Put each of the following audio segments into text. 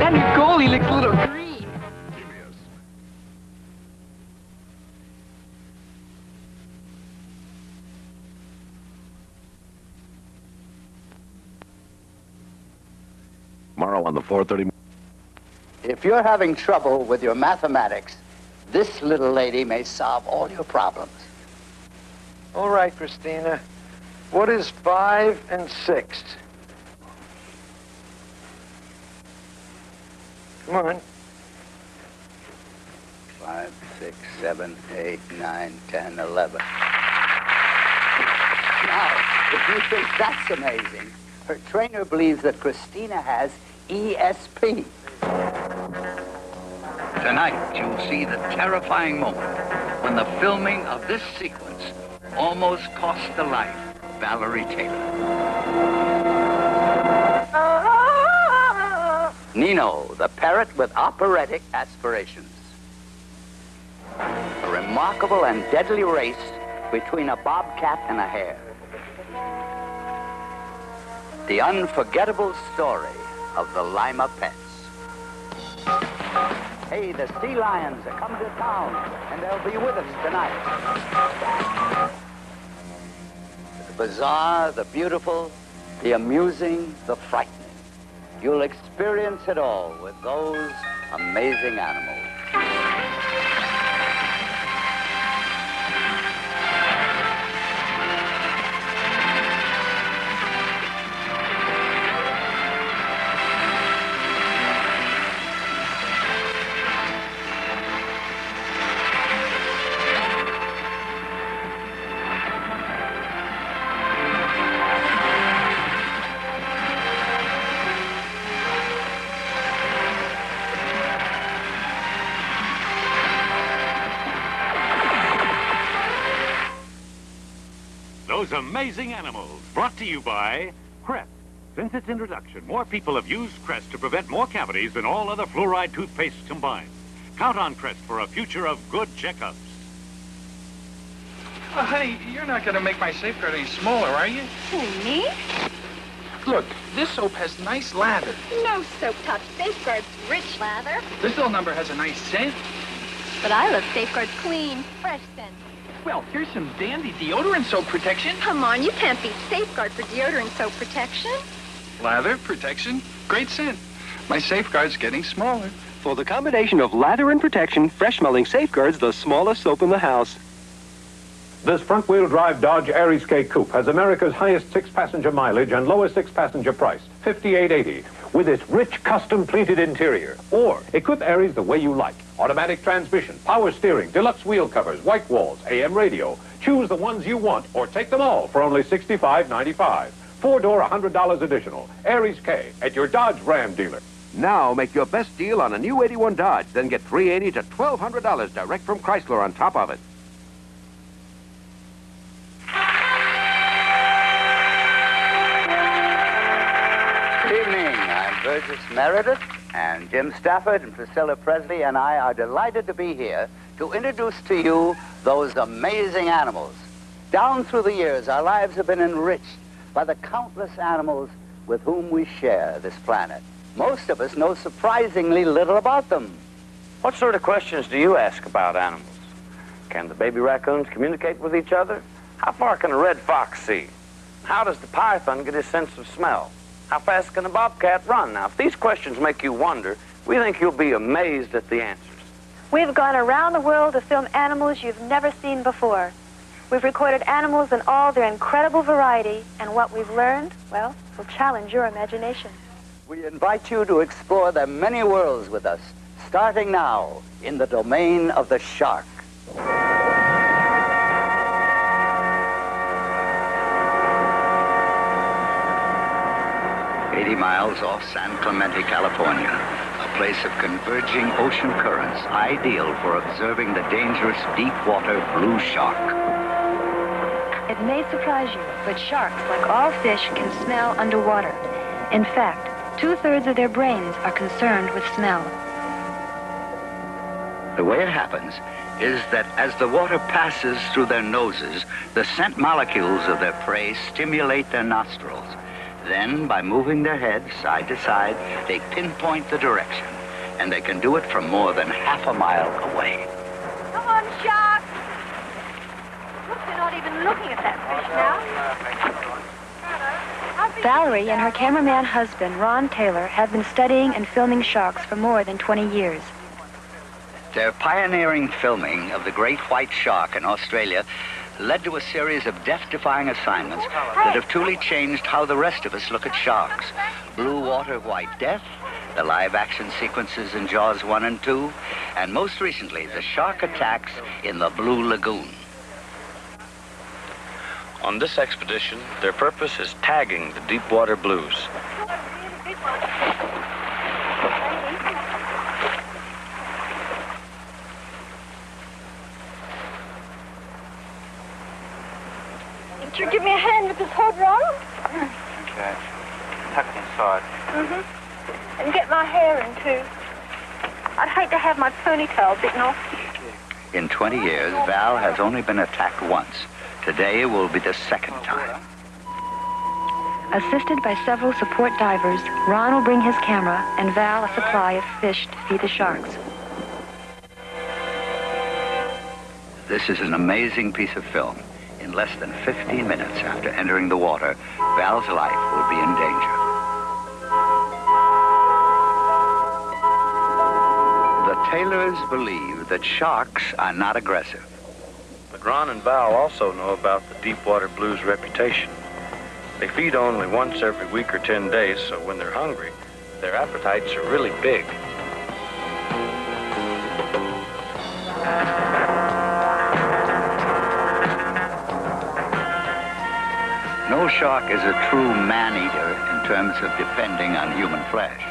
brand new gold. He looks a little green. Tomorrow on the 4:30. If you're having trouble with your mathematics, this little lady may solve all your problems. All right, Christina. What is 5 and 6? Come on. 5, 6, 7, 8, 9, 10, 11. Now, if you think that's amazing, her trainer believes that Christina has ESP. Tonight, you'll see the terrifying moment when the filming of this sequence almost cost the life of Valerie Taylor. Nino, the parrot with operatic aspirations. A remarkable and deadly race between a bobcat and a hare. The unforgettable story of the Lima Pets. Hey, the sea lions are coming to town, and they'll be with us tonight. The bizarre, the beautiful, the amusing, the frightening. You'll experience it all with those amazing animals. Those amazing animals, brought to you by Crest. Since its introduction, more people have used Crest to prevent more cavities than all other fluoride toothpastes combined. Count on Crest for a future of good checkups. Oh, honey, you're not going to make my safeguard any smaller, are you? Who, me? Look, this soap has nice lather. No soap tops Safeguard's rich lather. This little number has a nice scent. But I love Safeguard's clean, fresh scent. Well, here's some dandy deodorant soap protection. Come on, you can't beat Safeguard for deodorant soap protection. Lather, protection, great scent. My Safeguard's getting smaller. For the combination of lather and protection, fresh-smelling Safeguard's the smallest soap in the house. This front-wheel drive Dodge Aries K Coupe has America's highest 6-passenger mileage and lowest 6-passenger price, $58.80, with its rich custom-pleated interior. Or equip Aries the way you like. Automatic transmission, power steering, deluxe wheel covers, white walls, AM radio. Choose the ones you want or take them all for only $65.95. 4-door, $100 additional. Aries K at your Dodge Ram dealer. Now make your best deal on a new 81 Dodge, then get $380 to $1,200 direct from Chrysler on top of it. Good evening. I'm Burgess Meredith, and Jim Stafford and Priscilla Presley and I are delighted to be here to introduce to you those amazing animals. Down through the years, our lives have been enriched by the countless animals with whom we share this planet. Most of us know surprisingly little about them. What sort of questions do you ask about animals? Can the baby raccoons communicate with each other? How far can a red fox see? How does the python get his sense of smell? How fast can a bobcat run? Now, if these questions make you wonder, we think you'll be amazed at the answers. We've gone around the world to film animals you've never seen before. We've recorded animals in all their incredible variety, and what we've learned, well, will challenge your imagination. We invite you to explore the many worlds with us, starting now in the domain of the shark. 80 miles off San Clemente, California, a place of converging ocean currents, ideal for observing the dangerous deep-water blue shark. It may surprise you, but sharks, like all fish, can smell underwater. In fact, 2/3 of their brains are concerned with smell. The way it happens is that as the water passes through their noses, the scent molecules of their prey stimulate their nostrils. Then, by moving their heads side to side, they pinpoint the direction, and they can do it from more than half a mile away. Come on, shark. Look, they're not even looking at that fish now. Valerie and her cameraman husband, Ron Taylor, have been studying and filming sharks for more than 20 years. Their pioneering filming of the great white shark in Australia led to a series of death-defying assignments that have truly changed how the rest of us look at sharks. Blue water white death, the live-action sequences in Jaws 1 and 2, and most recently, the shark attacks in the Blue Lagoon. On this expedition, their purpose is tagging the deep-water blues. Could you give me a hand with this hood, Ron? Okay. Tuck it inside. Mm-hmm. And get my hair in, too. I'd hate to have my ponytail bitten off. In 20 years, Val has only been attacked once. Today will be the second time. Assisted by several support divers, Ron will bring his camera and Val a supply of fish to feed the sharks. This is an amazing piece of film. In less than 15 minutes after entering the water, Val's life will be in danger. The Taylors believe that sharks are not aggressive. But Ron and Val also know about the deep-water blues' reputation. They feed only once every week or 10 days, so when they're hungry, their appetites are really big. No shark is a true man-eater in terms of depending on human flesh.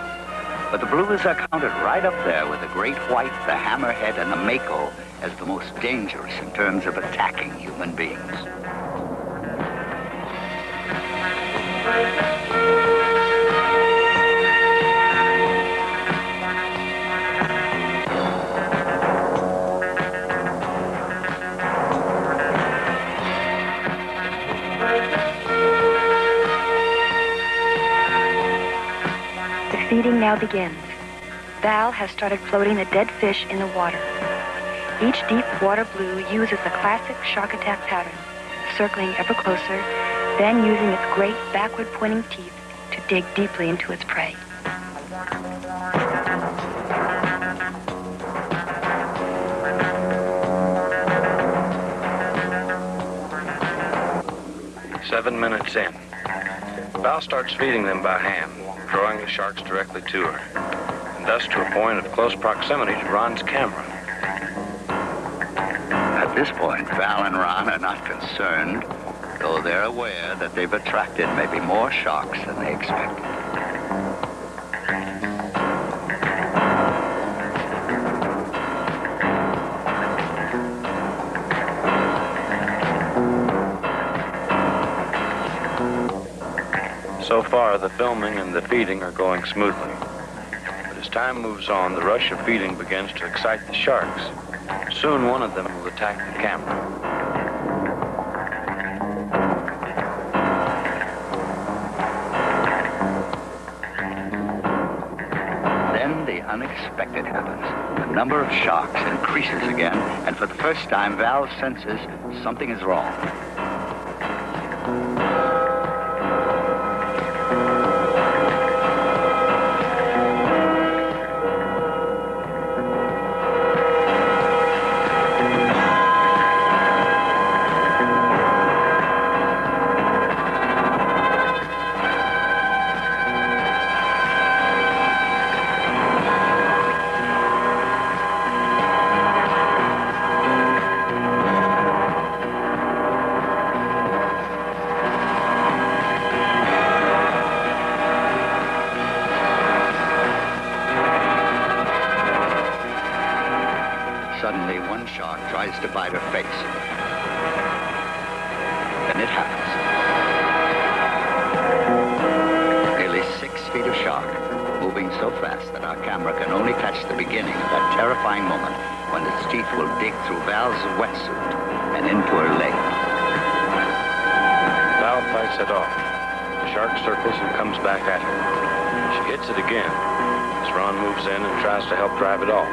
But the blues are counted right up there with the great white, the hammerhead, and the mako as the most dangerous in terms of attacking human beings. Feeding now begins. Val has started floating the dead fish in the water. Each deep water blue uses the classic shark attack pattern, circling ever closer, then using its great backward-pointing teeth to dig deeply into its prey. Seven minutes in. Val starts feeding them by hand, drawing the sharks directly to her, and thus to a point of close proximity to Ron's camera. At this point, Val and Ron are not concerned, though they're aware that they've attracted maybe more sharks than they expected. So far, the filming and the feeding are going smoothly. But as time moves on, the rush of feeding begins to excite the sharks. Soon, one of them will attack the camera. Then the unexpected happens. The number of sharks increases again, and for the first time, Val senses something is wrong. Suddenly, one shark tries to bite her face. Then it happens. Nearly 6 feet of shark, moving so fast that our camera can only catch the beginning of that terrifying moment when its teeth will dig through Val's wetsuit and into her leg. Val fights it off. The shark circles and comes back at her. She hits it again as Ron moves in and tries to help drive it off.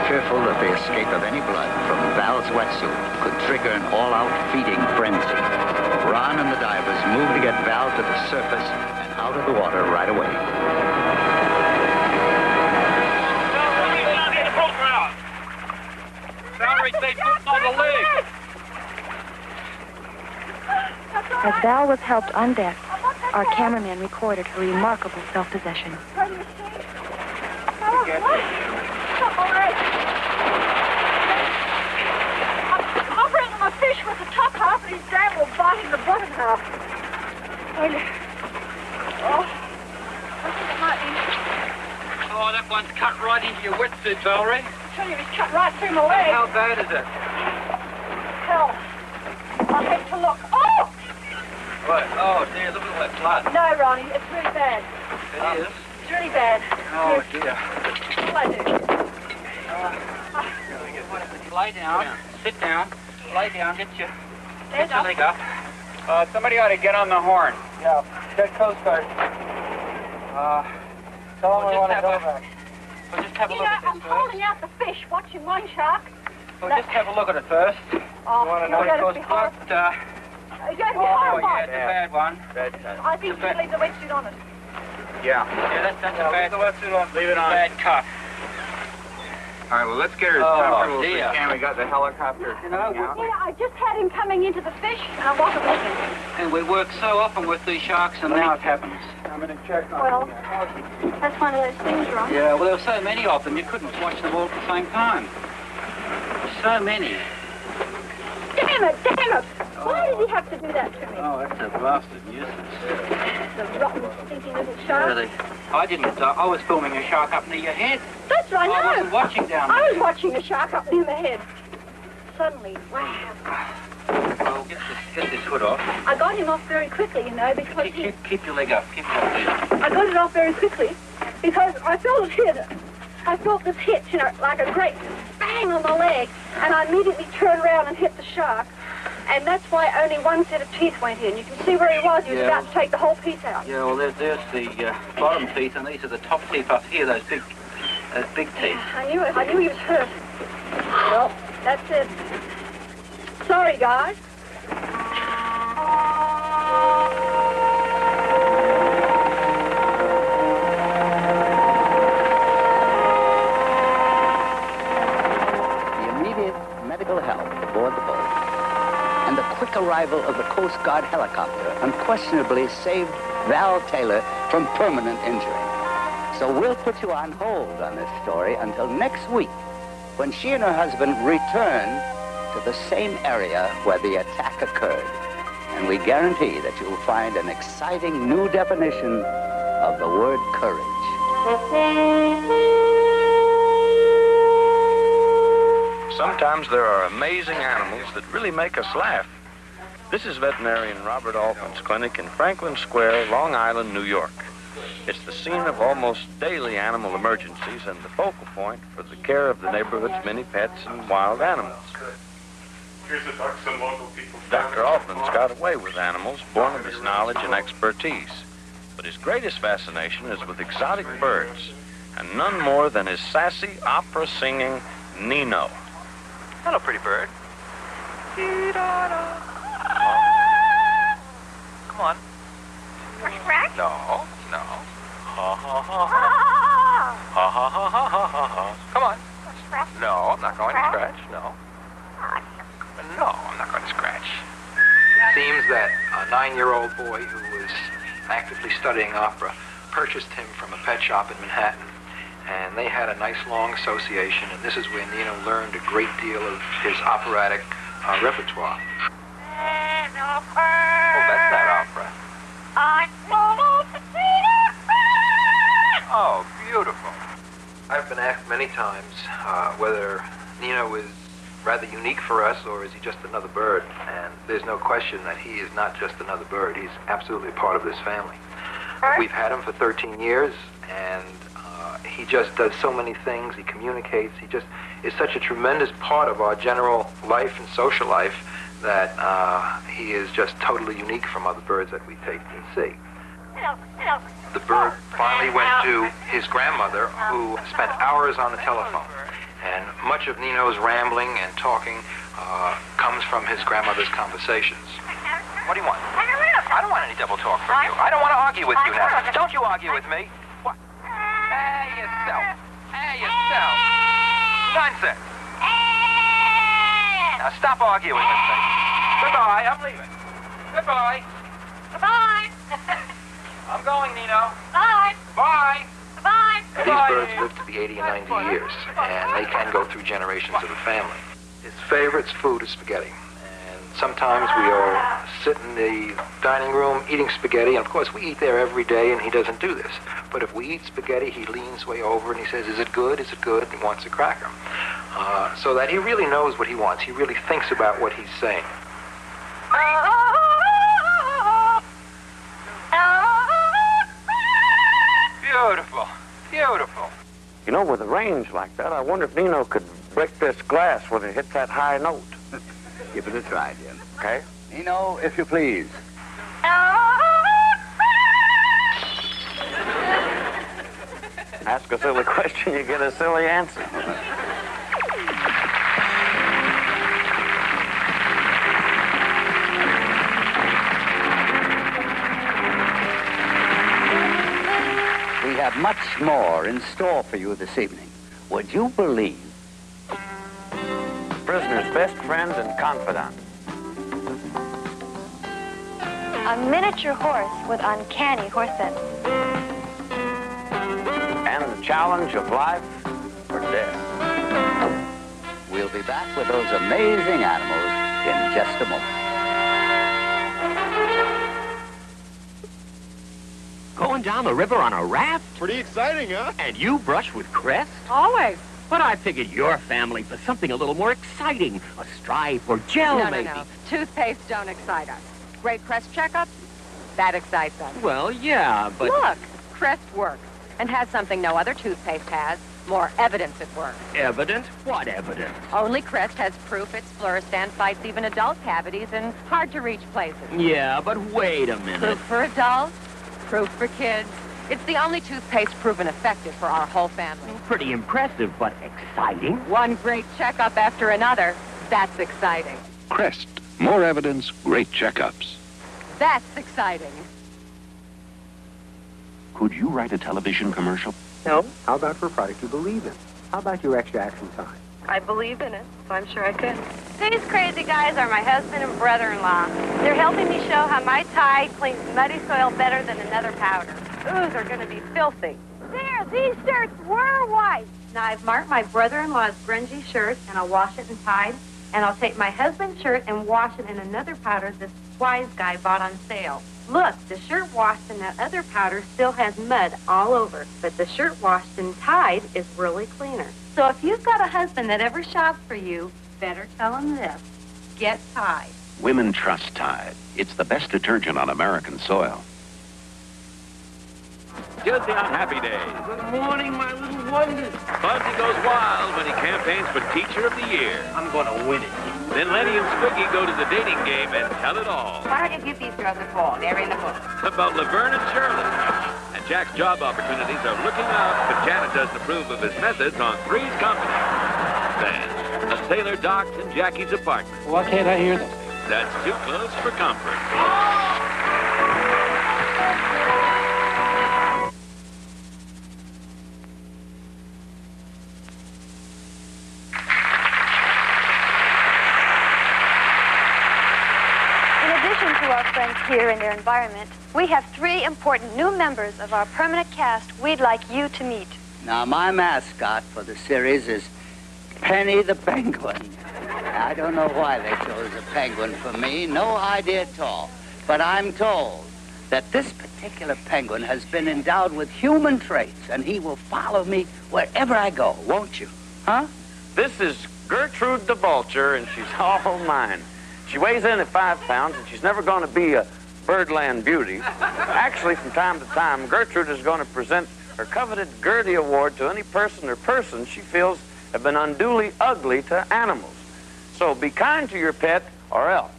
Fearful that the escape of any blood from Val's wetsuit could trigger an all-out feeding frenzy, Ron and the divers moved to get Val to the surface and out of the water right away. Valerie, stay put on the leg. As Val was helped on deck, our cameraman recorded her remarkable self-possession. I'm bringing my fish with the top half and his dam will bite in the bottom half. Oh, that one's cut right into your wetsuit, Valerie. I tell you, he's cut right through my leg. How bad is it? Hell. I hate to look. Oh! What? Oh, dear, look at all that blood. No, Ronnie, it's really bad. It is? It's really bad. Oh, dear. What'll I do? Lay down. Sit down. Lay down. Get your leg up. Somebody ought to get on the horn. Yeah. Get Coast Guard. Tell them we want to go a- back. We'll just have a You look know, at this I'm first. holding out the fish, watching one shark. We'll just have a look at it first. Oh, You want to you're know going to what be it horrible. goes You're going to be Oh, horrible. yeah, it's a bad one. I think you should leave the wetsuit on it. Yeah, that's a bad one. Leave it on. Bad cut. All right, well, let's get her as Oh, comfortable as we dear. can. We got the helicopter. You know, Yeah, I just had him coming into the fish, and I wasn't looking. and we work so often with these sharks, and now it happens. I'm going to check on Well, that's one of those things, Ron. Yeah, well, there were so many of them, you couldn't watch them all at the same time. So many. Damn it, damn it! Why did he have to do that to me? Oh, that's a blasted nuisance. The rotten, stinky little shark. Really? I didn't. I was filming a shark up near your head. That's right, I no. wasn't watching down I there. was watching a shark up near the head. Suddenly, wow. Well, get this hood off. I got him off very quickly, you know, because he... Keep your leg up. Keep it up there. I got it off very quickly because I felt it hit. I felt this hit, you know, like a great bang on my leg, and I immediately turned around and hit the shark. And that's why only one set of teeth went in. You can see where he was. He was about to take the whole piece out. Yeah, well, there's the bottom teeth, and these are the top teeth up here, those big teeth. I knew it. I knew he was hurt. Well, that's it. Sorry, guys. The immediate medical help aboard the boat and the quick arrival of the Coast Guard helicopter unquestionably saved Val Taylor from permanent injury. So we'll put you on hold on this story until next week, when she and her husband return to the same area where the attack occurred. And we guarantee that you'll find an exciting new definition of the word courage. Sometimes there are amazing animals that really make us laugh. This is veterinarian Robert Altman's clinic in Franklin Square, Long Island, New York. It's the scene of almost daily animal emergencies and the focal point for the care of the neighborhood's many pets and wild animals. Here's the ducks and local people. Dr. Altman's got away with animals, born of his knowledge and expertise. But his greatest fascination is with exotic birds, and none more than his sassy, opera-singing Nino. Hello, pretty bird. Come on. No, no. Ha ha ha ha. Ha ha ha ha ha ha ha. Come on. No, I'm not going to scratch. No. No, I'm not going to scratch. It seems that a 9-year-old boy who was actively studying opera purchased him from a pet shop in Manhattan. And they had a nice long association, and this is where Nino learned a great deal of his operatic repertoire. Oh, that's not opera. Oh, beautiful. I've been asked many times whether Nino is rather unique for us, or is he just another bird? And there's no question that he is not just another bird. He's absolutely part of this family. We've had him for 13 years, and He just does so many things. He communicates. He just is such a tremendous part of our general life and social life that he is just totally unique from other birds that we taste and see. The bird finally went to his grandmother, who spent hours on the telephone. And much of Nino's rambling and talking comes from his grandmother's conversations. What do you want? I don't want any double talk from you. I don't want to argue with you now. Don't you argue with me. What? Hey, yourself. Hey, yourself. Nonsense. Now stop arguing with me. Goodbye. I'm leaving. Goodbye. Goodbye. I'm going, Nino. Bye. Bye. Bye. These birds live to be 80 and 90 years, and they can go through generations of a family. His favorite food is spaghetti. And sometimes we'll sit in the dining room eating spaghetti, and of course we eat there every day, and he doesn't do this. But if we eat spaghetti, he leans way over and he says, "Is it good? Is it good?" And he wants a cracker. So that he really knows what he wants. He really thinks about what he's saying. Beautiful. Beautiful. You know, with a range like that, I wonder if Nino could break this glass when it hits that high note. Give it a try, Jim. Okay. Nino, if you please. Ask a silly question, you get a silly answer. We have much more in store for you this evening. Would you believe? Prisoner's best friend and confidant. A miniature horse with uncanny horse sense. And the challenge of life or death. We'll be back with those amazing animals in just a moment. Going down the river on a raft? Pretty exciting, huh? And you brush with Crest? Always. But I figured your family for something a little more exciting. A stripe or gel, No, maybe. no. Toothpaste don't excite us. Great Crest checkup? That excites us. Well, yeah, but... Look, Crest works and has something no other toothpaste has. More evidence it works. Evidence? What evidence? Only Crest has proof its fluorestan fights even adult cavities in hard-to-reach places. Yeah, but wait a minute. Proof for adults, proof for kids. It's the only toothpaste proven effective for our whole family. Pretty impressive, but exciting. One great checkup after another. That's exciting. Crest. More evidence, great checkups. That's exciting. Could you write a television commercial? No. How about for a product you believe in? How about your extra action time? I believe in it, so I'm sure I could. These crazy guys are my husband and brother-in-law. They're helping me show how my Tide cleans muddy soil better than another powder. Ooh, they're going to be filthy. There, these shirts were white. Now, I've marked my brother-in-law's grungy shirt, and I'll wash it in Tide. And I'll take my husband's shirt and wash it in another powder this wise guy bought on sale. Look, the shirt washed in that other powder still has mud all over, but the shirt washed in Tide is really cleaner. So if you've got a husband that ever shops for you, better tell him this. Get Tide. Women trust Tide. It's the best detergent on American soil. Guilty on happy days. Good morning, my little wonders. Bugsy goes wild when he campaigns for Teacher of the Year. I'm going to win it. Then Lenny and Squiggy go to the dating game and tell it all. Why don't you give these girls a call? They're in the book. About Laverne and Shirley. And Jack's job opportunities are looking up, but Janet doesn't approve of his methods on Three's Company. Then, a sailor docks in Jackie's apartment. Why can't I hear them? That's too close for comfort. Here in their environment, we have 3 important new members of our permanent cast we'd like you to meet. Now, my mascot for the series is Penny the Penguin. I don't know why they chose a penguin for me. No idea at all. But I'm told that this particular penguin has been endowed with human traits, and he will follow me wherever I go, won't you? Huh? This is Gertrude the Vulture, and she's all mine. She weighs in at 5 pounds, and she's never going to be a Birdland beauty. Actually, from time to time, Gertrude is going to present her coveted Gertie Award to any person or persons she feels have been unduly ugly to animals. So be kind to your pet or else.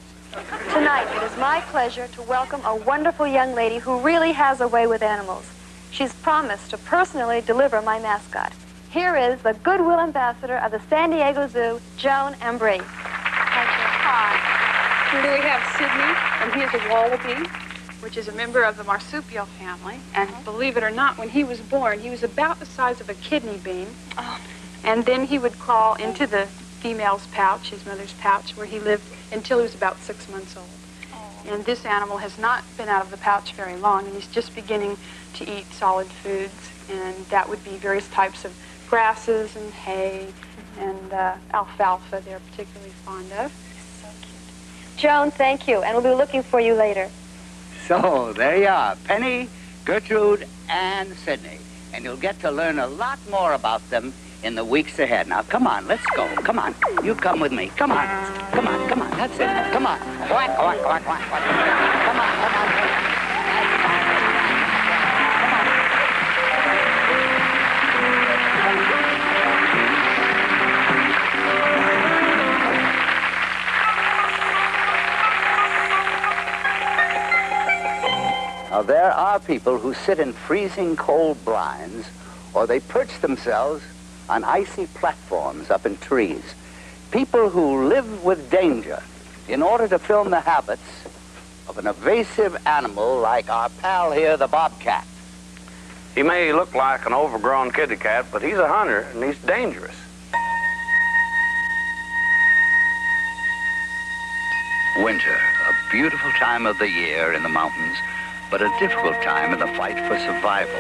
Tonight, it is my pleasure to welcome a wonderful young lady who really has a way with animals. She's promised to personally deliver my mascot. Here is the Goodwill Ambassador of the San Diego Zoo, Joan Embry. Hi. Here we have Sydney, and he is a wallaby, which is a member of the marsupial family. And believe it or not, when he was born, he was about the size of a kidney bean. And then he would crawl into the female's pouch, his mother's pouch, where he lived until he was about 6 months old. And this animal has not been out of the pouch very long, and he's just beginning to eat solid foods, and that would be various types of grasses and hay and alfalfa they're particularly fond of. So cute. Joan, thank you, and we'll be looking for you later. So, there you are, Penny, Gertrude, and Sydney. And you'll get to learn a lot more about them in the weeks ahead. Now, come on, let's go. Come on. You come with me. Come on. Come on, come on. That's it. Come on. Quack, quack, quack, quack, quack. Come on, come on, come on. Now, there are people who sit in freezing cold blinds, or they perch themselves on icy platforms up in trees. People who live with danger in order to film the habits of an evasive animal like our pal here, the bobcat. He may look like an overgrown kitty cat, but he's a hunter, and he's dangerous. Winter, a beautiful time of the year in the mountains, but a difficult time in the fight for survival,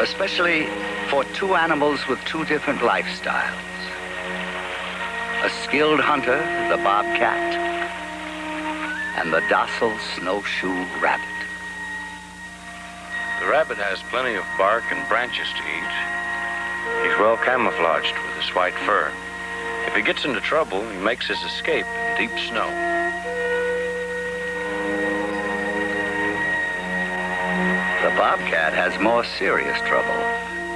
especially for two animals with two different lifestyles. A skilled hunter, the bobcat, and the docile snowshoe rabbit. The rabbit has plenty of bark and branches to eat. He's well camouflaged with his white fur. If he gets into trouble, he makes his escape in deep snow. The bobcat has more serious trouble.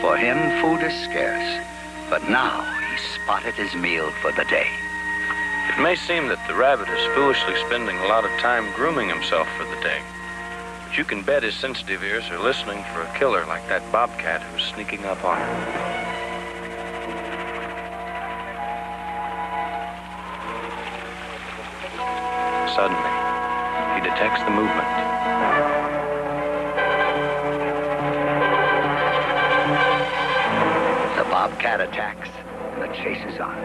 For him, food is scarce. But now he's spotted his meal for the day. It may seem that the rabbit is foolishly spending a lot of time grooming himself for the day. But you can bet his sensitive ears are listening for a killer like that bobcat who's sneaking up on him. Suddenly, he detects the movement. The bobcat attacks, and the chase is on.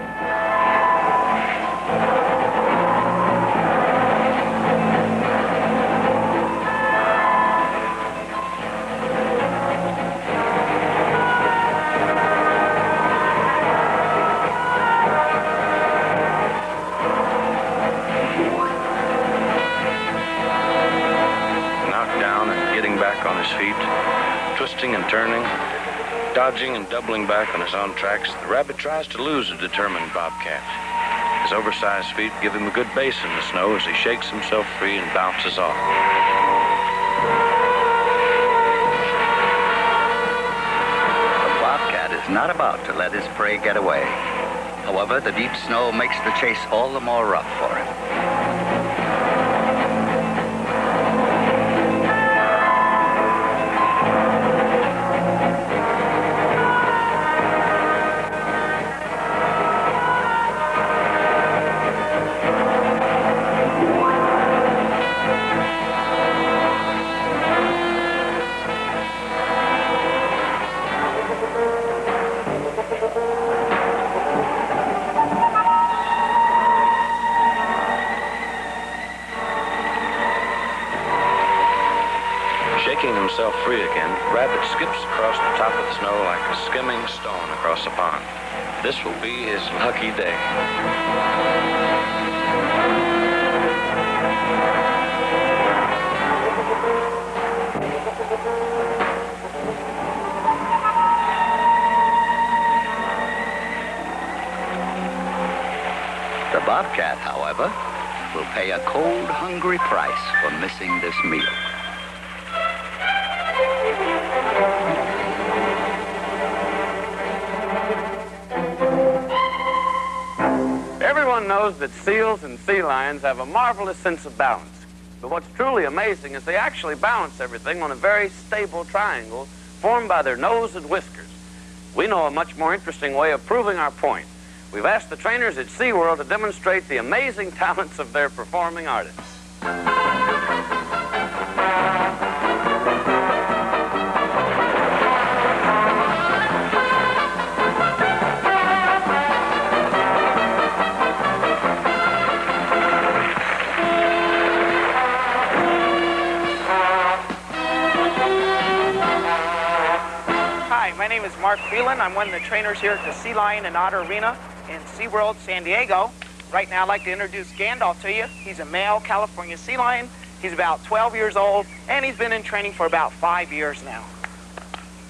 Knocked down and getting back on his feet, twisting and turning, dodging and doubling back on his own tracks, the rabbit tries to lose a determined bobcat. His oversized feet give him a good base in the snow as he shakes himself free and bounces off. The bobcat is not about to let his prey get away. However, the deep snow makes the chase all the more rough for him. Shaking himself free again, Rabbit skips across the top of the snow like a skimming stone across a pond. This will be his lucky day. The bobcat, however, will pay a cold, hungry price for missing this meal. Everyone knows that seals and sea lions have a marvelous sense of balance. But what's truly amazing is they actually balance everything on a very stable triangle formed by their nose and whiskers. We know a much more interesting way of proving our point. We've asked the trainers at SeaWorld to demonstrate the amazing talents of their performing artists. My name is Mark Phelan. I'm one of the trainers here at the Sea Lion and Otter Arena in SeaWorld, San Diego. Right now, I'd like to introduce Gandalf to you. He's a male California sea lion. He's about 12 years old, and he's been in training for about 5 years now.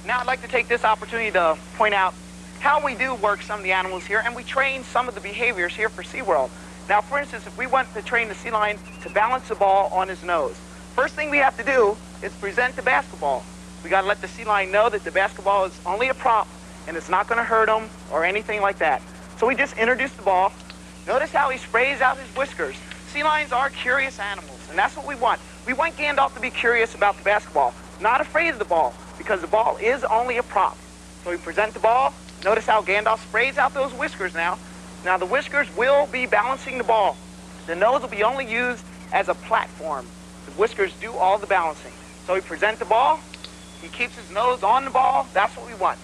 Now, I'd like to take this opportunity to point out how we do work some of the animals here, and we train some of the behaviors here for SeaWorld. Now, for instance, if we want to train the sea lion to balance the ball on his nose, first thing we have to do is present the basketball. We got to let the sea lion know that the basketball is only a prop and it's not going to hurt him or anything like that. So we just introduce the ball. Notice how he sprays out his whiskers. Sea lions are curious animals, and that's what we want. We want Gandalf to be curious about the basketball, not afraid of the ball, because the ball is only a prop. So we present the ball. Notice how Gandalf sprays out those whiskers now. Now the whiskers will be balancing the ball. The nose will be only used as a platform. The whiskers do all the balancing. So we present the ball. He keeps his nose on the ball. That's what we want.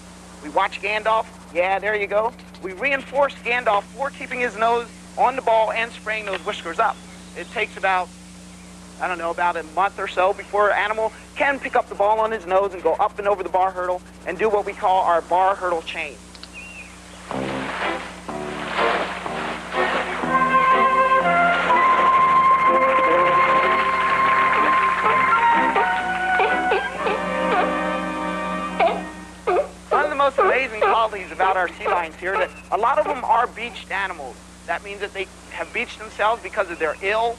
We watch Gandalf. Yeah, there you go. We reinforce Gandalf for keeping his nose on the ball and spraying those whiskers up. It takes about, I don't know, about a month or so before an animal can pick up the ball on his nose and go up and over the bar hurdle and do what we call our bar hurdle chain. Most amazing qualities about our sea lions here that a lot of them are beached animals. That means that they have beached themselves because of they're ill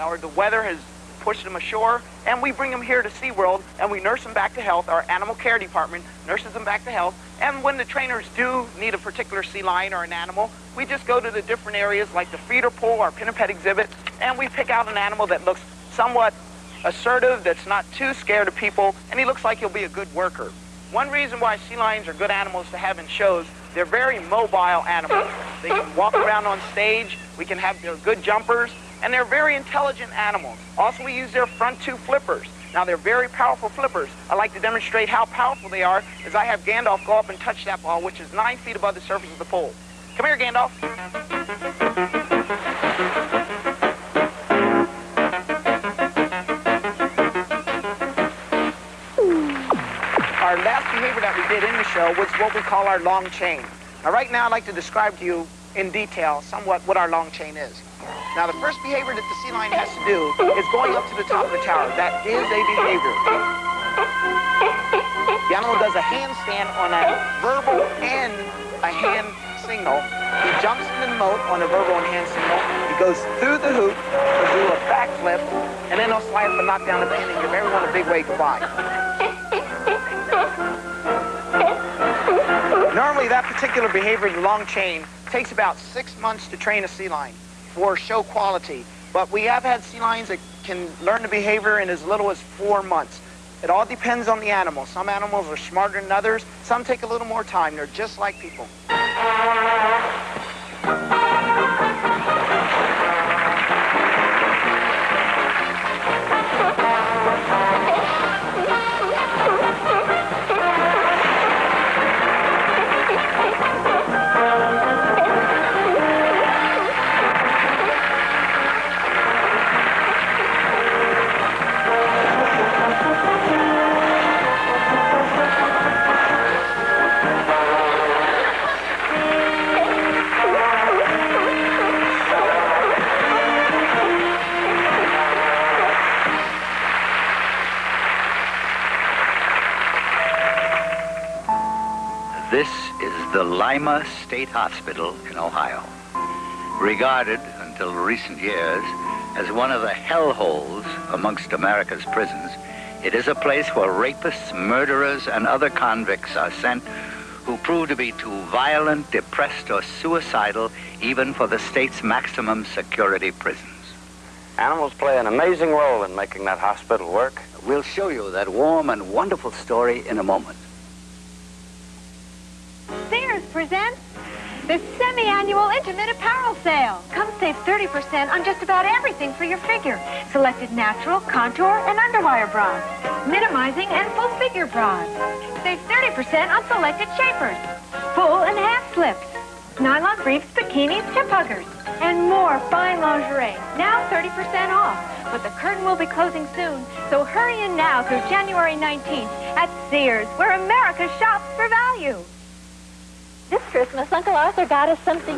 or the weather has pushed them ashore, and we bring them here to SeaWorld and we nurse them back to health. Our animal care department nurses them back to health, and when the trainers do need a particular sea lion or an animal, we just go to the different areas like the feeder pool or pin-and-pet exhibit, and we pick out an animal that looks somewhat assertive, that's not too scared of people, and he looks like he'll be a good worker. One reason why sea lions are good animals to have in shows, they're very mobile animals. They can walk around on stage, they're good jumpers, and they're very intelligent animals. Also, we use their front two flippers. Now, they're very powerful flippers. I like to demonstrate how powerful they are as I have Gandalf go up and touch that ball, which is 9 feet above the surface of the pool. Come here, Gandalf. Our last behavior that we did in the show was what we call our long chain. Now, right now, I'd like to describe to you in detail somewhat what our long chain is. Now, the first behavior that the sea lion has to do is going up to the top of the tower. That is a behavior. The animal does a handstand on a verbal and a hand signal. He jumps into the moat on a verbal and hand signal. He goes through the hoop, he'll do a backflip, and then he'll slide up and knock down the pin and give everyone a big wave goodbye. Normally, that particular behavior, the long chain, takes about 6 months to train a sea lion for show quality. But we have had sea lions that can learn the behavior in as little as 4 months. It all depends on the animal. Some animals are smarter than others. Some take a little more time. They're just like people. This is the Lima State Hospital in Ohio. Regarded until recent years as one of the hellholes amongst America's prisons, it is a place where rapists, murderers, and other convicts are sent who prove to be too violent, depressed, or suicidal even for the state's maximum security prisons. Animals play an amazing role in making that hospital work. We'll show you that warm and wonderful story in a moment. Sears presents the semi-annual intimate apparel sale. Come save 30% on just about everything for your figure. Selected natural, contour, and underwire bras. Minimizing and full figure bras. Save 30% on selected shapers. Full and half slips. Nylon briefs, bikinis, hip huggers. And more fine lingerie. Now 30% off. But the curtain will be closing soon, so hurry in now through January 19th at Sears, where America shops for value. This Christmas, Uncle Arthur got us something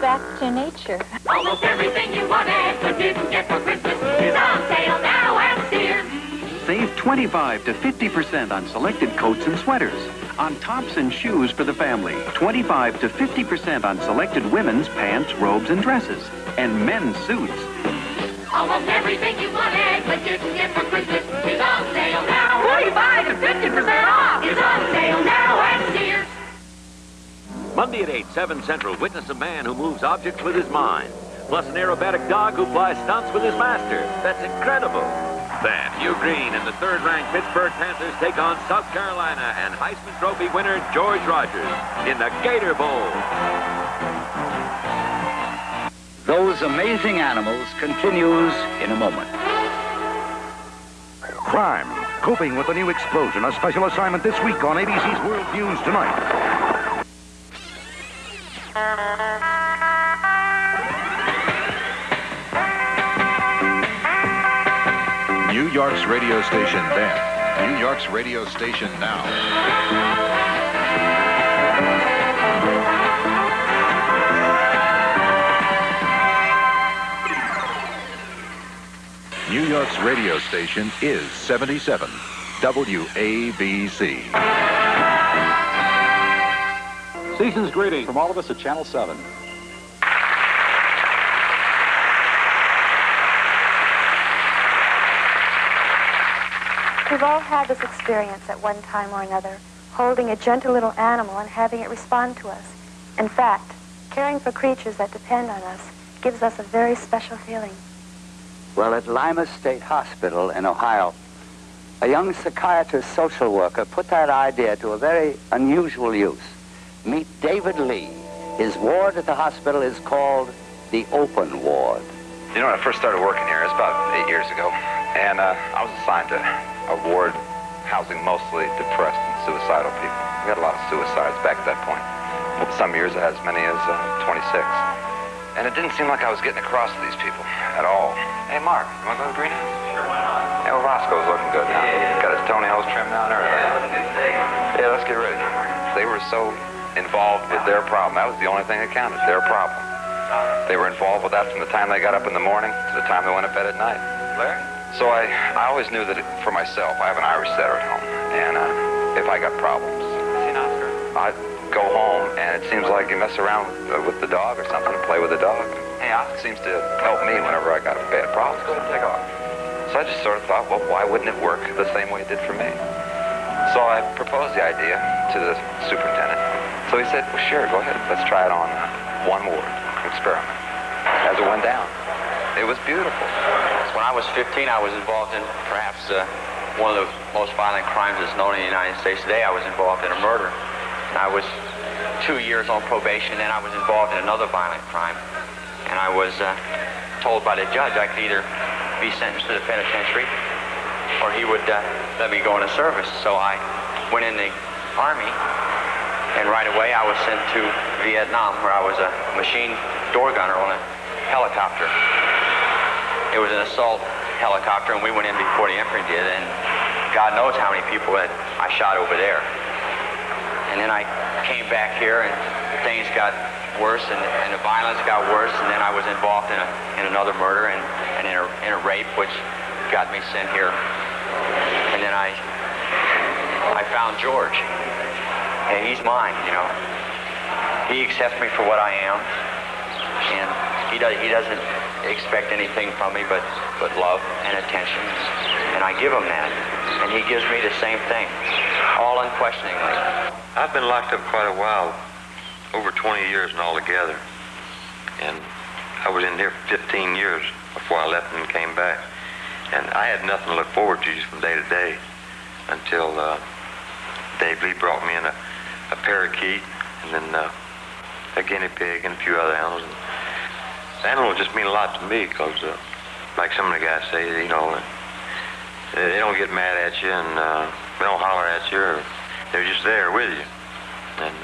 back to nature. Almost everything you wanted but didn't get for Christmas is on sale now at Sears. Save 25 to 50% on selected coats and sweaters. On tops and shoes for the family. 25 to 50% on selected women's pants, robes, and dresses. And men's suits. Almost everything you wanted but didn't get for Christmas is on sale now. 45 to 50% off is on sale now at Sears. Monday at 8, 7 Central, witness a man who moves objects with his mind. Plus an aerobatic dog who flies stunts with his master. That's incredible. Then, Hugh Green and the third-ranked Pittsburgh Panthers take on South Carolina and Heisman Trophy winner George Rogers in the Gator Bowl. Those Amazing Animals continues in a moment. Crime. Coping with the new explosion. A special assignment this week on ABC's World News Tonight. New York's radio station then. New York's radio station now. New York's radio station is 77 WABC. Season's greeting from all of us at Channel 7. We've all had this experience at one time or another, holding a gentle little animal and having it respond to us. In fact, caring for creatures that depend on us gives us a very special feeling. Well, at Lima State Hospital in Ohio, a young psychiatrist social worker put that idea to a very unusual use. Meet David Lee. His ward at the hospital is called the Open Ward. You know, when I first started working here, it was about 8 years ago, and I was assigned to a ward housing mostly depressed and suicidal people. We had a lot of suicides back at that point. Some years I had as many as 26. And it didn't seem like I was getting across to these people at all. Hey, Mark, you want to go to the greenhouse? Sure, why not? Yeah, well, Roscoe's looking good now. Yeah. Got his toenails trimmed down and everything. Yeah, let's get ready. They were so involved with their problem. That was the only thing that counted, their problem. They were involved with that from the time they got up in the morning to the time they went to bed at night. Larry? So I always knew that for myself, I have an Irish setter at home, and if I got problems, I'd go home, and it seems like you mess around with the dog or something and play with the dog. Hey, it seems to help me whenever I got a bad problem. Take off. So I just sort of thought, well, why wouldn't it work the same way it did for me? So I proposed the idea to the superintendent. So he said, well, sure, go ahead. Let's try it on one ward, experiment. As it went down, it was beautiful. When I was 15, I was involved in perhaps one of the most violent crimes that's known in the United States today. I was involved in a murder. I was 2 years on probation, and I was involved in another violent crime. And I was told by the judge I could either be sentenced to the penitentiary or he would let me go into service. So I went in the Army, and right away I was sent to Vietnam, where I was a machine door gunner on a helicopter. It was an assault helicopter, and we went in before the infantry did, and God knows how many people that I shot over there. And then I came back here, and things got worse, and the violence got worse, and then I was involved in another murder and in a rape, which got me sent here. And then I found George, and he's mine, you know. He accepts me for what I am, and he doesn't expect anything from me but love and attention, and I give him that, and he gives me the same thing. all unquestioningly. I've been locked up quite a while, over 20 years and altogether. And I was in here for 15 years before I left and came back. And I had nothing to look forward to just from day to day until Dave Lee brought me in a parakeet and then a guinea pig and a few other animals. And the animals just mean a lot to me because, like some of the guys say, you know, they don't get mad at you and they don't holler at you. Or they're just there with you. And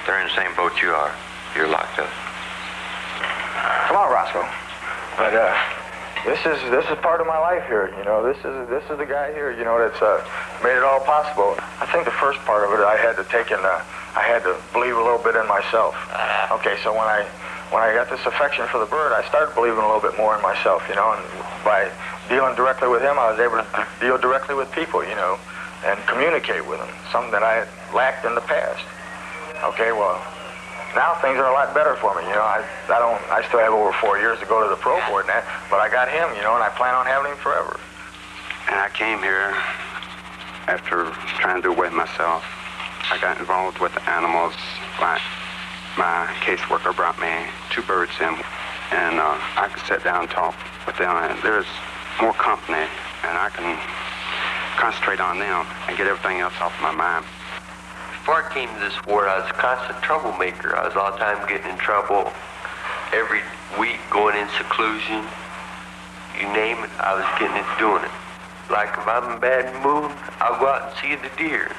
they're in the same boat you are. You're locked up. Come on, Roscoe. But this is part of my life here. You know, this is the guy here. You know, that's made it all possible. I think the first part of it, I had to take in. I had to believe a little bit in myself. Okay, so when I got this affection for the bird, I started believing a little bit more in myself. You know, and by dealing directly with him, I was able to deal directly with people. You know, and communicate with them. Something that I had lacked in the past. Okay, well. Now things are a lot better for me, you know. I still have over 4 years to go to the pro board and that, but I got him, you know, and I plan on having him forever. And I came here after trying to do away with myself. I got involved with the animals. My caseworker brought me 2 birds in, and I could sit down and talk with them, and there's more company, and I can concentrate on them and get everything else off my mind. Before I came to this ward, I was a constant troublemaker. I was all the time getting in trouble. Every week going in seclusion. You name it, I was getting it, doing it. Like if I'm in a bad mood, I'll go out and see the deer.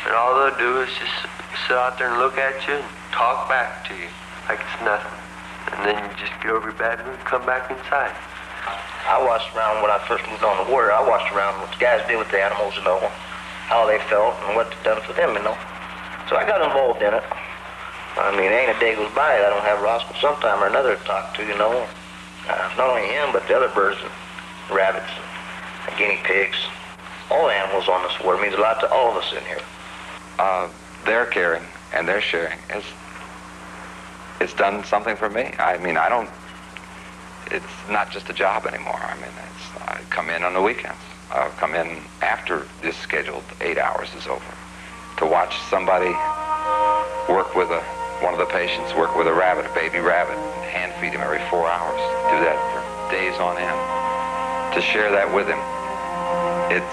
And all they'll do is just sit out there and look at you and talk back to you like it's nothing. And then you just get over your bad mood and come back inside. I watched around when I first moved on the ward. I watched around what the guys did with the animals, you know, how they felt and what it done for them, you know. So I got involved in it. I mean, ain't a day goes by that I don't have Roscoe sometime or another to talk to, you know. Not only him, but the other birds and rabbits and guinea pigs. All the animals on this ward means a lot to all of us in here. They're caring and they're sharing. It's done something for me. I mean, it's not just a job anymore. I mean, I come in on the weekends. I'll come in after this scheduled 8 hours is over to watch somebody work with one of the patients, work with a rabbit, a baby rabbit, and hand feed him every 4 hours. Do that for days on end. To share that with him, it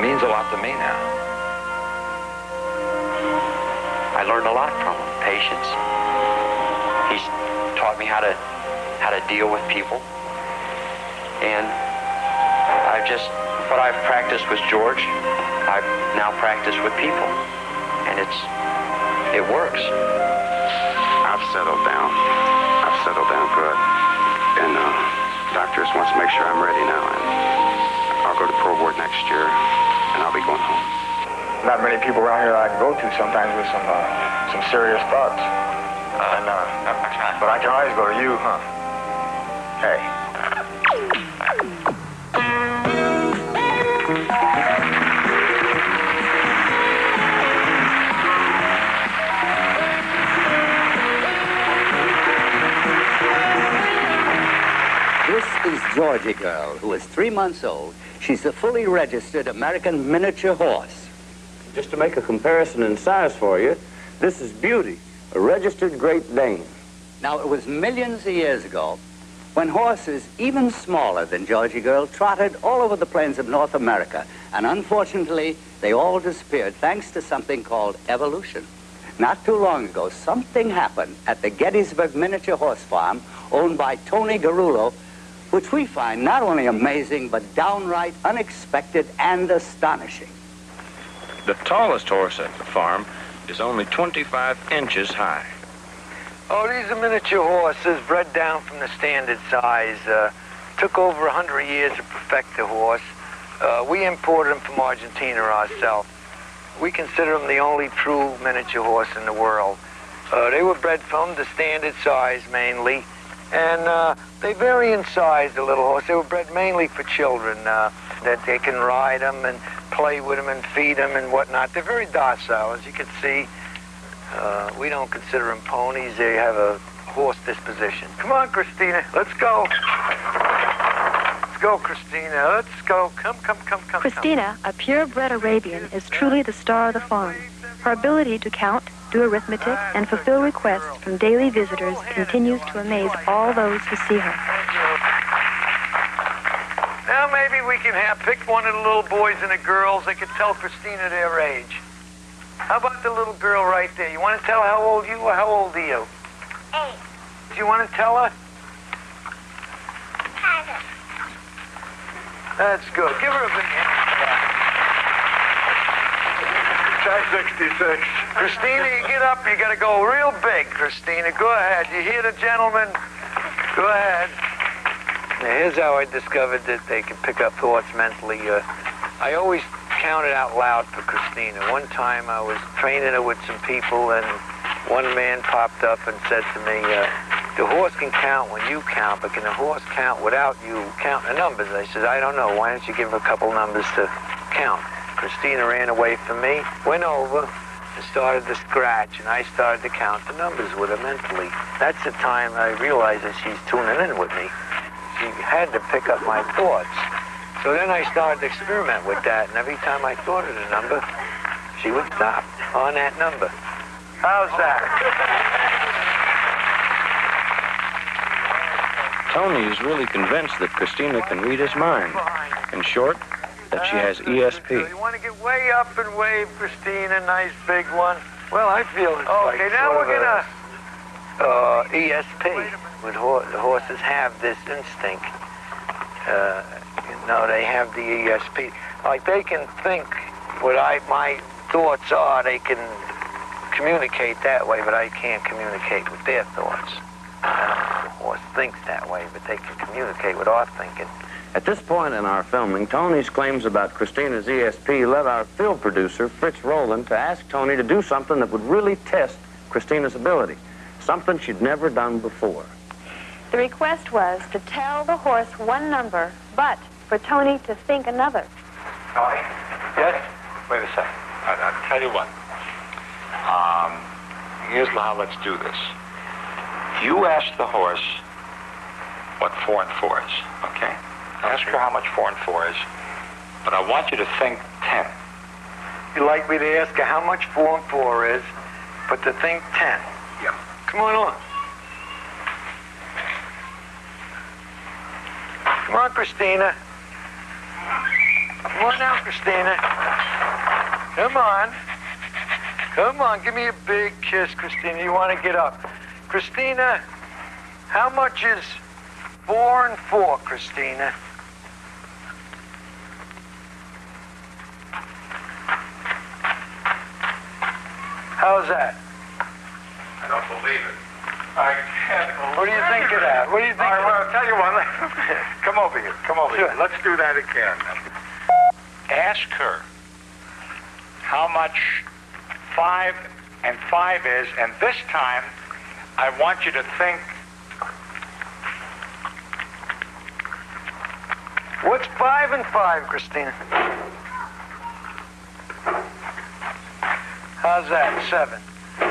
means a lot to me now. I learned a lot from him. Patience. He's taught me how to deal with people. And what I've practiced with George, I've now practiced with people. And it works. I've settled down. I've settled down good. And doctors wants to make sure I'm ready now. And I'll go to pro board next year, and I'll be going home. Not many people around here that I can go to sometimes with some serious thoughts. But I can always go to you, huh? Hey. This is Georgie Girl, who is 3 months old. She's a fully registered American miniature horse. Just to make a comparison in size for you, this is Beauty, a registered Great Dane. Now, it was millions of years ago when horses even smaller than Georgie Girl trotted all over the plains of North America. And unfortunately, they all disappeared thanks to something called evolution. Not too long ago, something happened at the Gettysburg Miniature Horse Farm owned by Tony Garullo, which we find not only amazing, but downright unexpected and astonishing. The tallest horse at the farm is only 25 inches high. Oh, these are miniature horses bred down from the standard size. Took over 100 years to perfect the horse. We imported them from Argentina ourselves. We consider them the only true miniature horse in the world. They were bred from the standard size mainly, and they vary in size, the little horse. They were bred mainly for children, that they can ride them and play with them and feed them and whatnot. They're very docile, as you can see. We don't consider them ponies. They have a horse disposition. Come on, Christina, let's go. Let's go, Christina. Let's go. Come. Christina, a purebred Arabian, is truly the star of the farm. Her ability to count, do arithmetic, and fulfill requests from daily visitors continues to amaze all those who see her. Now maybe we can pick one of the little boys and the girls. They could tell Christina their age. How about the little girl right there? You want to tell how old you are? How old are you? 8. Do you want to tell her? 7. That's good. Give her a big hand for that. Try 66. Christina, you get up. You got to go real big, Christina. Go ahead. You hear the gentleman? Go ahead. Now, here's how I discovered that they can pick up thoughts mentally. I always counted out loud for Christina. One time I was training her with some people, and one man popped up and said to me, the horse can count when you count, but can the horse count without you counting the numbers? I said, I don't know. Why don't you give her a couple numbers to count? Christina ran away from me, went over, and started to scratch, and I started to count the numbers with her mentally. That's the time I realized that she's tuning in with me. She had to pick up my thoughts. So then I started to experiment with that, and every time I thought of the number, she would stop on that number. How's that? Tony is really convinced that Christina can read his mind. In short, that she has ESP. You want to get way up and wave, Christina, nice big one. Well, I feel it's okay, now we're going to ESP. The horses have this instinct. They have the ESP. Like, they can think what my thoughts are. They can communicate that way, but I can't communicate with their thoughts. The horse thinks that way, but they can communicate with our thinking. At this point in our filming, Tony's claims about Christina's ESP led our field producer, Fritz Rowland, to ask Tony to do something that would really test Christina's ability, something she'd never done before. The request was to tell the horse one number, but for Tony to think another. Tony? Yes? Wait a second. I'll tell you what. Here's how let's do this. You ask the horse what 4 and 4 is, okay? Ask her how much 4 and 4 is, but I want you to think 10. You'd like me to ask her how much 4 and 4 is, but to think 10? Yep. Come on. Come on, Christina. Come on now, Christina. Come on. Come on, give me a big kiss, Christina. You want to get up. Christina, how much is 4 and 4, Christina? How's that? I don't believe it. I can't believe it. What do you think of that? What do you think? All right, well, I'll tell you what. Come over here. Come over here. Let's do that again. Ask her how much 5 and 5 is, and this time I want you to think. What's 5 and 5, Christina? How's that? 7.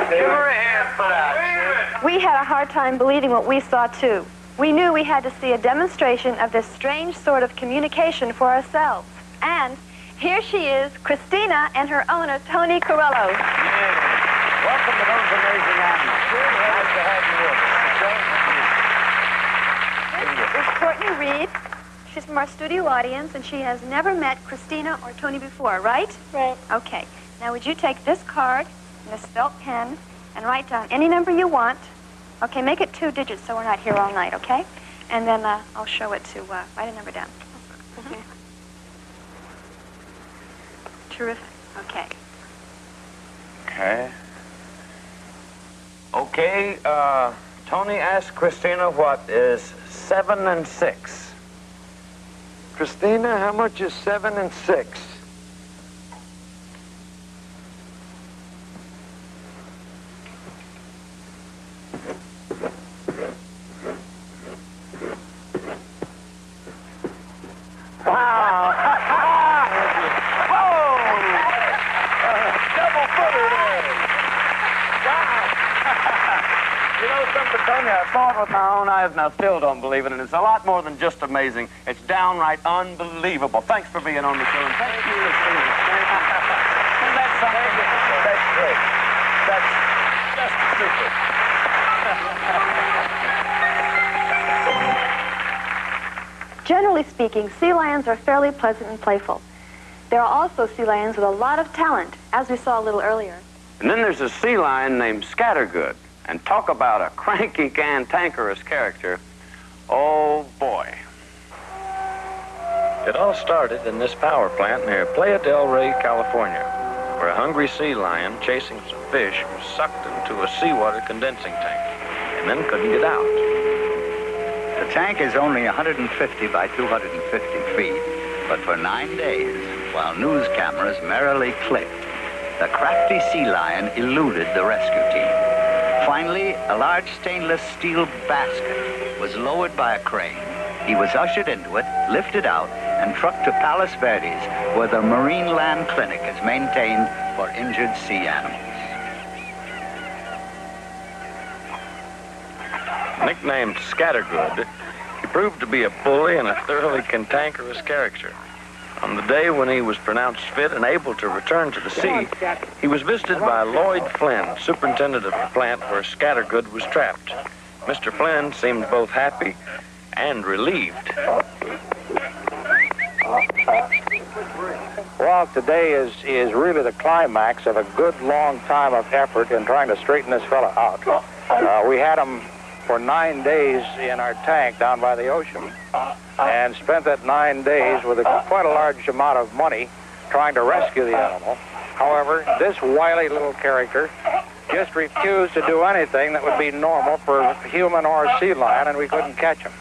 Give her a hand for that. We had a hard time believing what we saw, too. We knew we had to see a demonstration of this strange sort of communication for ourselves. And here she is, Christina and her owner, Tony Corello. Welcome to those amazing animals. Nice to have you with us. This is Courtney Reed. She's from our studio audience, and she has never met Christina or Tony before, right? Right. Okay. Now, would you take this card and this felt pen and write down any number you want? Okay, make it 2 digits so we're not here all night, okay? And then I'll show it to, write a number down. Okay. Terrific. Okay. Okay, Tony asked Christina what is 7 and 6. Christina, how much is 7 and 6? Wow! Double footer there! Wow! You know something, telling you, I saw it with my own eyes, and I still don't believe it. And it's a lot more than just amazing. It's downright unbelievable. Thanks for being on the show, and thank you for seeing us. Isn't that something? That's great. That's just super. Generally speaking, sea lions are fairly pleasant and playful. There are also sea lions with a lot of talent, as we saw a little earlier. And then there's a sea lion named Scattergood. And talk about a cranky, cantankerous character. Oh, boy. It all started in this power plant near Playa del Rey, California, where a hungry sea lion chasing some fish was sucked into a seawater condensing tank and then couldn't get out. The tank is only 150 by 250 feet, but for 9 days, while news cameras merrily clicked, the crafty sea lion eluded the rescue team. Finally, a large stainless steel basket was lowered by a crane. He was ushered into it, lifted out, and trucked to Palos Verdes, where the Marine Land Clinic is maintained for injured sea animals. Nicknamed Scattergood, he proved to be a bully and a thoroughly cantankerous character. On the day when he was pronounced fit and able to return to the sea, he was visited by Lloyd Flynn, superintendent of the plant where Scattergood was trapped. Mr. Flynn seemed both happy and relieved. Well, today is really the climax of a good long time of effort in trying to straighten this fella out. We had him for 9 days in our tank down by the ocean, and spent that 9 days with quite a large amount of money trying to rescue the animal. However, this wily little character just refused to do anything that would be normal for a human or a sea lion, and we couldn't catch him.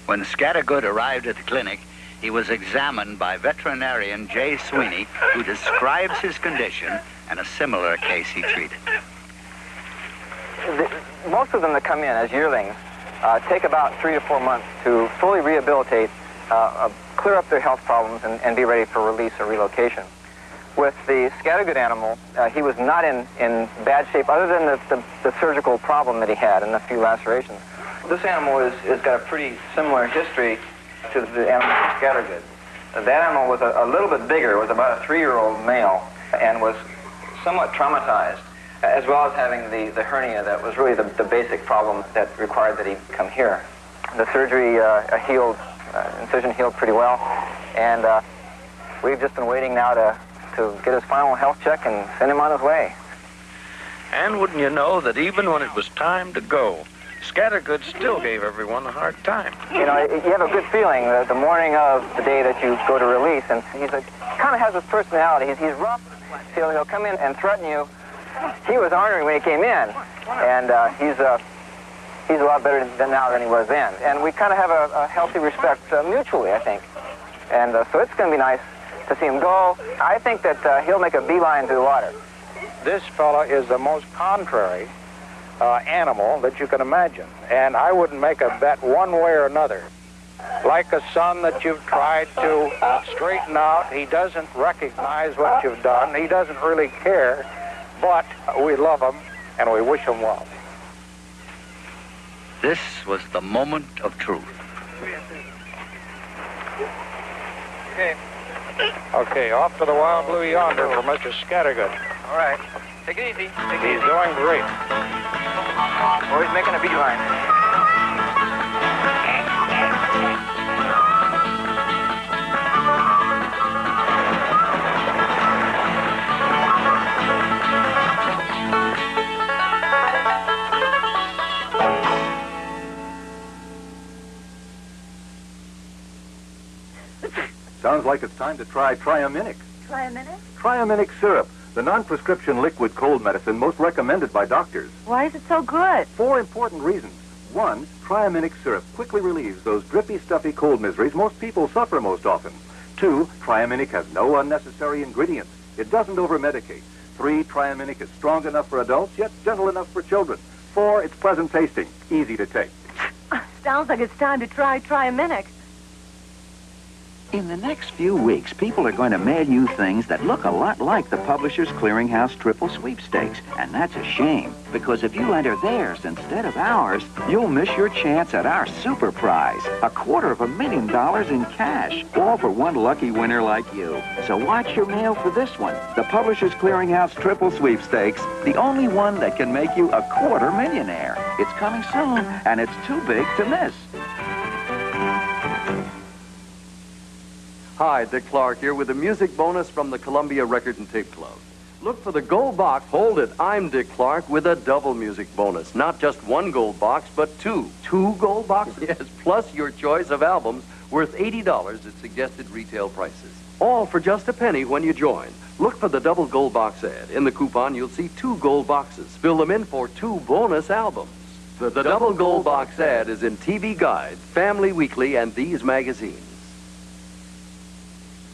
When Scattergood arrived at the clinic, he was examined by veterinarian Jay Sweeney, who describes his condition and a similar case he treated. Most of them that come in as yearlings take about 3 to 4 months to fully rehabilitate, clear up their health problems, and be ready for release or relocation. With the Scattergood animal, he was not in bad shape other than the surgical problem that he had and a few lacerations. This animal has got a pretty similar history to the animal from Scattergood. That animal was a little bit bigger. It was about a 3-year-old male and was somewhat traumatized, as well as having the hernia that was really the basic problem that required that he come here. The surgery incision healed pretty well, and we've just been waiting now to get his final health check and send him on his way. And wouldn't you know that even when it was time to go, Scattergood still gave everyone a hard time. You know, you have a good feeling the morning of the day that you go to release, and he kind of has this personality. He's rough, so he'll come in and threaten you. He was ornery when he came in, and he's a lot better than now than he was then. And we kind of have a healthy respect mutually, I think. And so it's going to be nice to see him go. I think that he'll make a beeline to the water. This fella is the most contrary animal that you can imagine, and I wouldn't make a bet one way or another. Like a son that you've tried to straighten out, he doesn't recognize what you've done. He doesn't really care, but we love him and we wish him well. This was the moment of truth. Okay, off to the Wild Blue yonder for Mr. Scattergood. All right. Take it easy. He's doing great. Always making a beeline. Sounds like it's time to try Triaminic. Triaminic? Triaminic syrup, the non-prescription liquid cold medicine most recommended by doctors. Why is it so good? 4 important reasons. 1, Triaminic syrup quickly relieves those drippy, stuffy cold miseries most people suffer most often. 2, Triaminic has no unnecessary ingredients. It doesn't over-medicate. 3, Triaminic is strong enough for adults, yet gentle enough for children. 4, it's pleasant tasting, easy to take. Sounds like it's time to try Triaminic. In the next few weeks, people are going to mail you things that look a lot like the Publishers Clearinghouse Triple Sweepstakes. And that's a shame, because if you enter theirs instead of ours, you'll miss your chance at our super prize, $250,000 in cash, all for one lucky winner like you. So watch your mail for this one, the Publishers Clearinghouse Triple Sweepstakes, the only one that can make you a $250,000. It's coming soon, and it's too big to miss. Hi, Dick Clark here with a music bonus from the Columbia Record and Tape Club. Look for the gold box. Hold it. I'm Dick Clark with a double music bonus. Not just one gold box, but two. Two gold boxes? Yes, plus your choice of albums worth $80 at suggested retail prices. All for just a penny when you join. Look for the double gold box ad. In the coupon, you'll see two gold boxes. Fill them in for two bonus albums. The double gold box ad is in TV Guide, Family Weekly, and these magazines.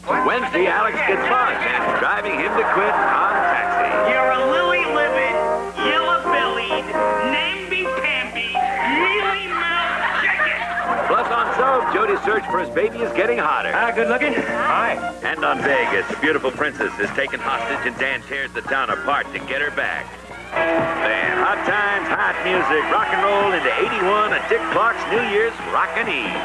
Wednesday, Alex gets buzzed and driving him to quit on Taxi. You're a lily-livered, yellow-bellied, namby-pamby, mealy-mouthed chicken. Plus on Soap, Jody's search for his baby is getting hotter. Good looking? Hi. And on Vegas, the beautiful princess is taken hostage and Dan tears the town apart to get her back. Then hot times, hot music, rock and roll into 81 at Dick Clark's New Year's Rockin' Eve.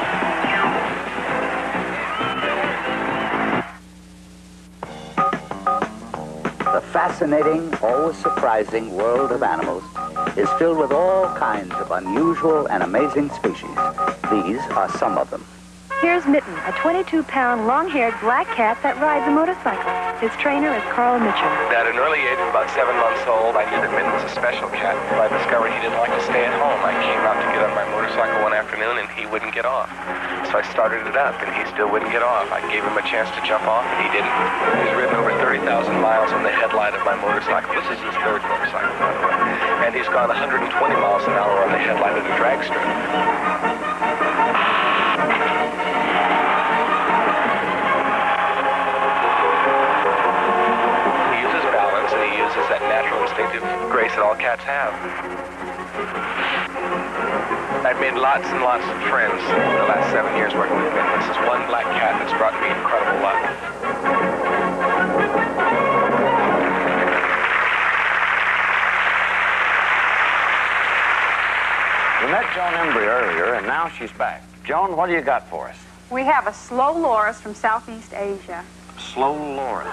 The fascinating, always surprising world of animals is filled with all kinds of unusual and amazing species. These are some of them. Here's Mitten, a 22-pound, long-haired black cat that rides a motorcycle. His trainer is Carl Mitchell. At an early age of about 7 months old, I knew that Mitten was a special cat. I discovered he didn't like to stay at home. I came out to get on my motorcycle one afternoon, and he wouldn't get off. So I started it up, and he still wouldn't get off. I gave him a chance to jump off, and he didn't. He's ridden over 30,000 miles on the headlight of my motorcycle. This is his third motorcycle, by the way. And he's gone 120 miles an hour on the headlight of the drag strip. That natural instinctive grace that all cats have. I've made lots and lots of friends in the last 7 years working with Mitten. This is one black cat that's brought me incredible luck. We met Joan Embry earlier, and now she's back. Joan, what do you got for us? We have a slow loris from Southeast Asia. Slow loris.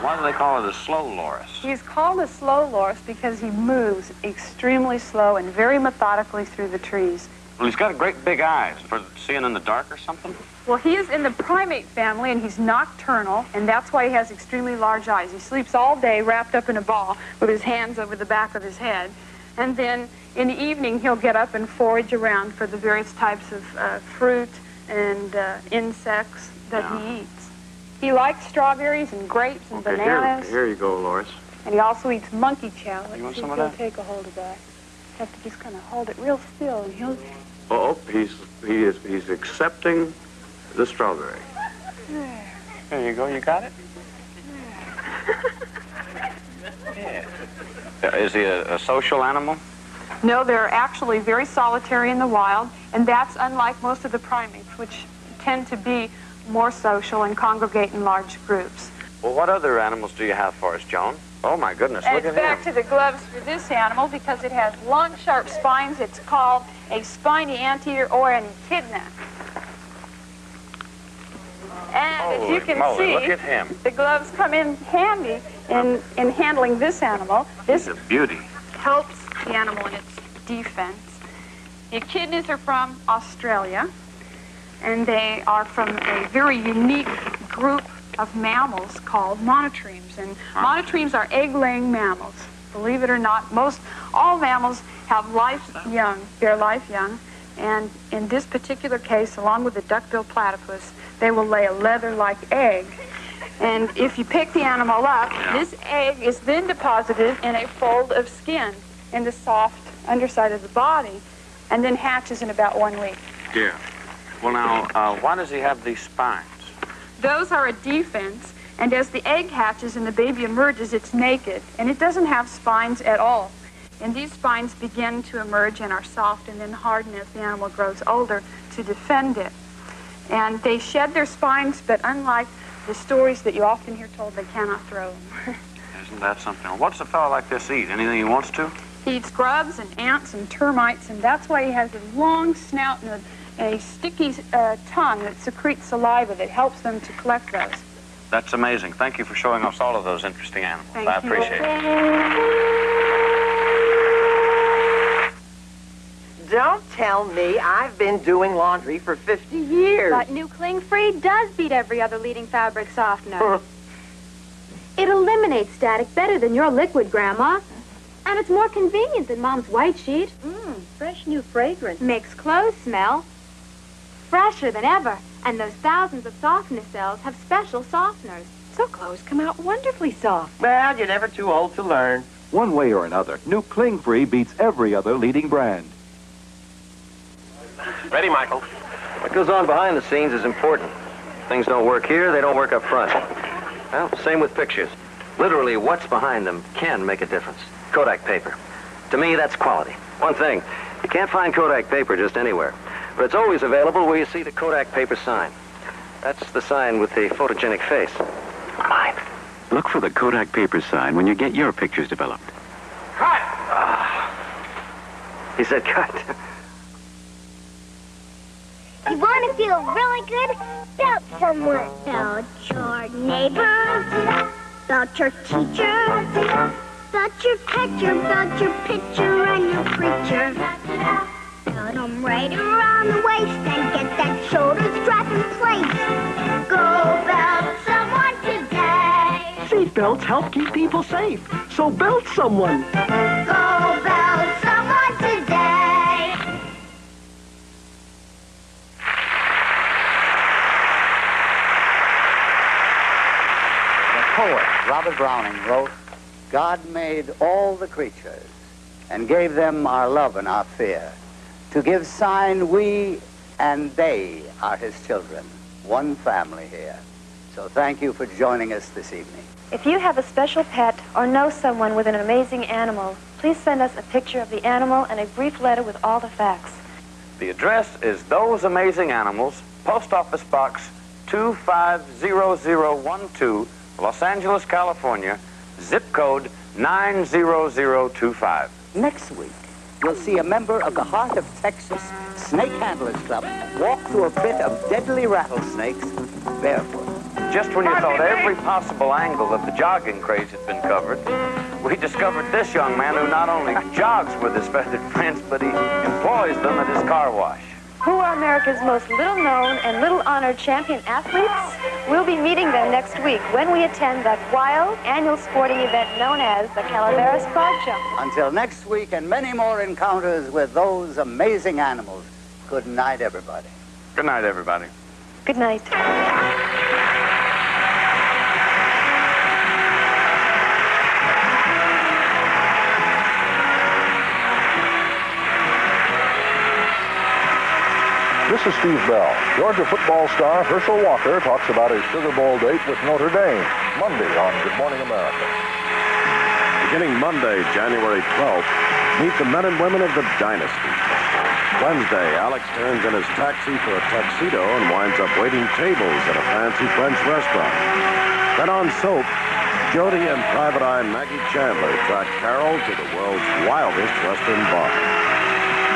Why do they call it a slow loris? He's called a slow loris because he moves extremely slow and very methodically through the trees. Well, he's got great big eyes for seeing in the dark or something. Well, he is in the primate family, and he's nocturnal, and that's why he has extremely large eyes. He sleeps all day wrapped up in a ball with his hands over the back of his head. And then in the evening, he'll get up and forage around for the various types of fruit and insects that he eats. He likes strawberries and grapes and bananas. Here you go, Loris. And he also eats monkey chow. Let's You want see some if of he'll that? take a hold of that. Have to just kind of hold it real still, and he'll... Oh, he's accepting the strawberry. There you go. You got it? Yeah. Is he a social animal? No, they're actually very solitary in the wild, and that's unlike most of the primates, which tend to be more social and congregate in large groups. Well, what other animals do you have for us, Joan? Oh, my goodness, And look it's at back him. to the gloves for this animal because it has long, sharp spines. It's called a spiny anteater or an echidna. And as you can Holy moly, see, look at him. the gloves come in handy in handling this animal. This He's a beauty. helps the animal in its defense. The echidnas are from Australia, and they are from a very unique group of mammals called monotremes. And monotremes are egg-laying mammals. Believe it or not, all mammals have their life young, and in this particular case, along with the duck-billed platypus, they will lay a leather-like egg. And if you pick the animal up, this egg is then deposited in a fold of skin in the soft underside of the body, and then hatches in about 1 week. Yeah. Well, now, why does he have these spines? Those are a defense, and as the egg hatches and the baby emerges, it's naked, and it doesn't have spines at all. And these spines begin to emerge and are soft and then harden as the animal grows older to defend it. And they shed their spines, but unlike the stories that you often hear told, they cannot throw them. Isn't that something? What's a fellow like this eat? Anything he wants to? He eats grubs and ants and termites, and that's why he has a long snout and a sticky tongue that secretes saliva that helps them to collect those. That's amazing. Thank you for showing us all of those interesting animals. I appreciate it. Don't tell me I've been doing laundry for 50 years. But new Cling Free does beat every other leading fabric softener. It eliminates static better than your liquid, Grandma. And it's more convenient than Mom's white sheet. Fresh new fragrance. Makes clothes smell fresher than ever. And those thousands of softness cells have special softeners. So clothes come out wonderfully soft. Well, you're never too old to learn. One way or another, new Cling Free beats every other leading brand. Ready, Michael. What goes on behind the scenes is important. Things don't work here, they don't work up front. Well, same with pictures. Literally, what's behind them can make a difference. Kodak paper. To me, that's quality. One thing, you can't find Kodak paper just anywhere. But it's always available where you see the Kodak paper sign. That's the sign with the photogenic face. Mine. Look for the Kodak paper sign when you get your pictures developed. Cut! He said cut. You want to feel really good? About someone. About your neighbor. About your teacher. About your catcher. About your pitcher and your preacher. Put them right around the waist and get that shoulder strap in place. Go belt someone today. Seatbelts help keep people safe, so belt someone. Go belt someone today. The poet Robert Browning wrote, God made all the creatures and gave them our love and our fear. To give sign we and they are his children, one family here. So thank you for joining us this evening. If you have a special pet or know someone with an amazing animal, please send us a picture of the animal and a brief letter with all the facts. The address is Those Amazing Animals, Post Office Box 25012, Los Angeles, California, zip code 90025. Next week, you'll see a member of the Heart of Texas Snake Handlers Club walk through a pit of deadly rattlesnakes barefoot. Just when you thought every possible angle of the jogging craze had been covered, we discovered this young man who not only jogs with his feathered friends, but he employs them at his car wash. Who are America's most little-known and little-honored champion athletes? We'll be meeting them next week when we attend that wild annual sporting event known as the Calaveras Frog Jump. Until next week and many more encounters with those amazing animals, good night, everybody. Good night, everybody. Good night. This is Steve Bell. Georgia football star Herschel Walker talks about his Sugar Bowl date with Notre Dame, Monday on Good Morning America. Beginning Monday, January 12th, meet the men and women of the Dynasty. Wednesday, Alex turns in his taxi for a tuxedo and winds up waiting tables at a fancy French restaurant. Then on Soap, Jody and Private Eye Maggie Chandler track Carol to the world's wildest Western bar.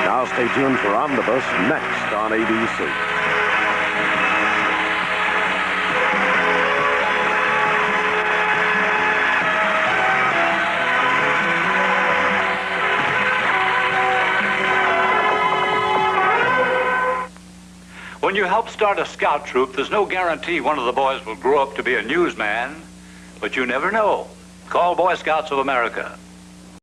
Now stay tuned for Omnibus next on ABC. When you help start a scout troop, there's no guarantee one of the boys will grow up to be a newsman, but you never know. Call Boy Scouts of America.